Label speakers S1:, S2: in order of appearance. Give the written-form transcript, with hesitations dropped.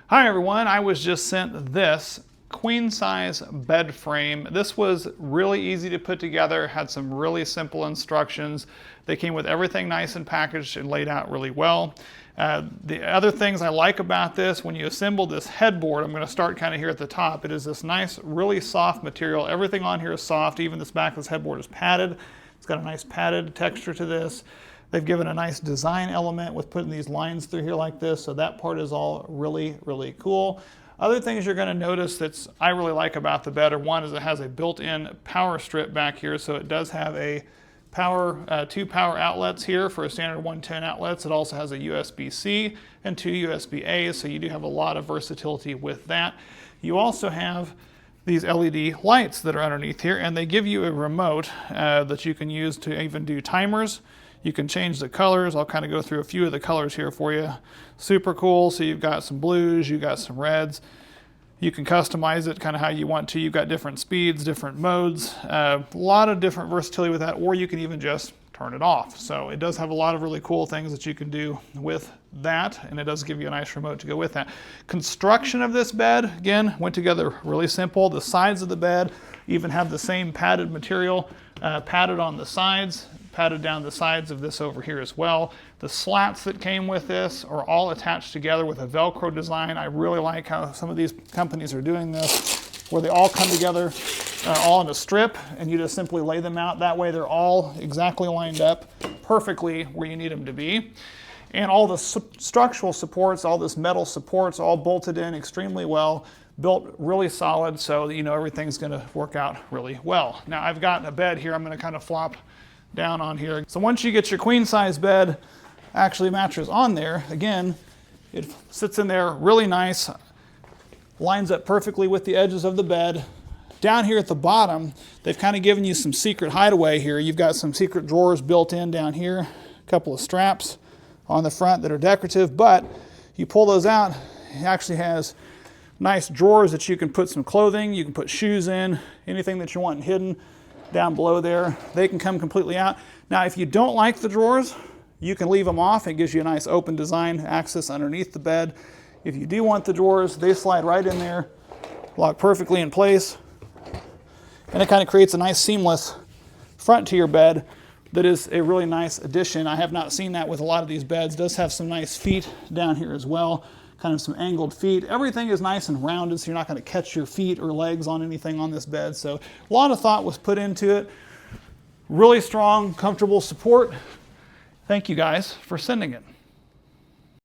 S1: Hi everyone, I was just sent this queen size bed frame. This was really easy to put together, had some really simple instructions. They came with everything nice and packaged and laid out really well. The other things I like about this, when you assemble this headboard, I'm going to start kind of here at the top. It is this nice, really soft material. Everything on here is soft. Even this back of this headboard is padded. It's got a nice padded texture to this. They've given a nice design element with putting these lines through here like this, so that part is all really, really cool. Other things you're going to notice that I really like about the bed are, one is it has a built-in power strip back here, so it does have a two power outlets here for a standard 110 outlets. It also has a USB-C and two USB-A's, so you do have a lot of versatility with that. You also have these LED lights that are underneath here, and they give you a remote that you can use to even do timers. You can change the colors. I'll kind of go through a few of the colors here for you. Super cool. So you've got some blues, you've got some reds. You can customize it kind of how you want to. You've got different speeds, different modes, a lot of different versatility with that, or you can even just turn it off. So it does have a lot of really cool things that you can do with that, and it does give you a nice remote to go with that. Construction of this bed, again, went together really simple. The sides of the bed even have the same padded material, padded on the sides, padded down the sides of this over here as well. The slats that came with this are all attached together with a Velcro design. I really like how some of these companies are doing this, where they all come together all in a strip, and you just simply lay them out. That way they're all exactly lined up perfectly where you need them to be. And all the structural supports, all this metal supports, all bolted in extremely well, built really solid, so that you know everything's going to work out really well. Now I've got a bed here. I'm going to kind of flop down on here. So once you get your queen size bed, actually mattress on there, again, it sits in there really nice, lines up perfectly with the edges of the bed. Down here at the bottom, they've kind of given you some secret hideaway here. You've got some secret drawers built in down here, a couple of straps on the front that are decorative, but you pull those out, it actually has nice drawers that you can put some clothing, you can put shoes in, anything that you want hidden down below there. They can come completely out. Now, if you don't like the drawers, you can leave them off. It gives you a nice open design access underneath the bed. If you do want the drawers, they slide right in there, lock perfectly in place, and it kind of creates a nice seamless front to your bed that is a really nice addition. I have not seen that with a lot of these beds. It does have some nice feet down here as well, kind of some angled feet. Everything is nice and rounded, so you're not going to catch your feet or legs on anything on this bed. So a lot of thought was put into it. Really strong, comfortable support. Thank you guys for sending it.